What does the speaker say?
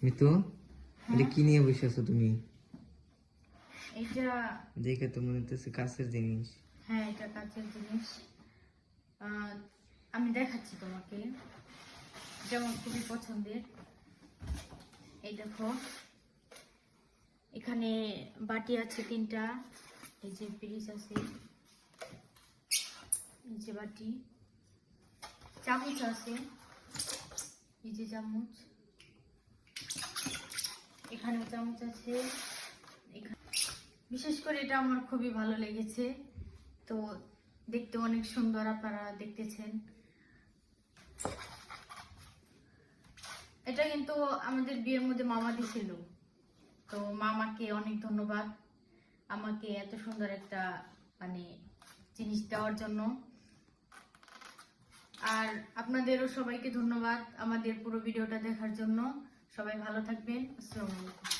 মিতু, এটা কি নিয়ে বসে আছো তুমি? এটা দেখে তো মনে হচ্ছে কাছের জিনিস। হ্যাঁ, এটা কাঁচের জিনিস। আমি দেখাচ্ছি তোমাকে, এটা আমার খুবই পছন্দের। এই দেখো, এখানে বাটি আছে 3টা, এই যে পিরিচ আছে, এই যে বাটি, চামচ আছে, এই যে চামচ, এখানে চামচ আছে। বিশেষ করে এটা আমার খুবই ভালো লেগেছে, তো দেখতে অনেক সুন্দর, আপনারা দেখতেছেন। এটা কিন্তু আমাদের বিয়ের মধ্যে মামা দিছিল, তো মামাকে অনেক ধন্যবাদ আমাকে এত সুন্দর একটা মানে জিনিস দেওয়ার জন্য। আর আপনাদেরও সবাইকে ধন্যবাদ আমাদের পুরো ভিডিওটা দেখার জন্য। সবাই ভালো থাকবেন। আসসালামু আলাইকুম।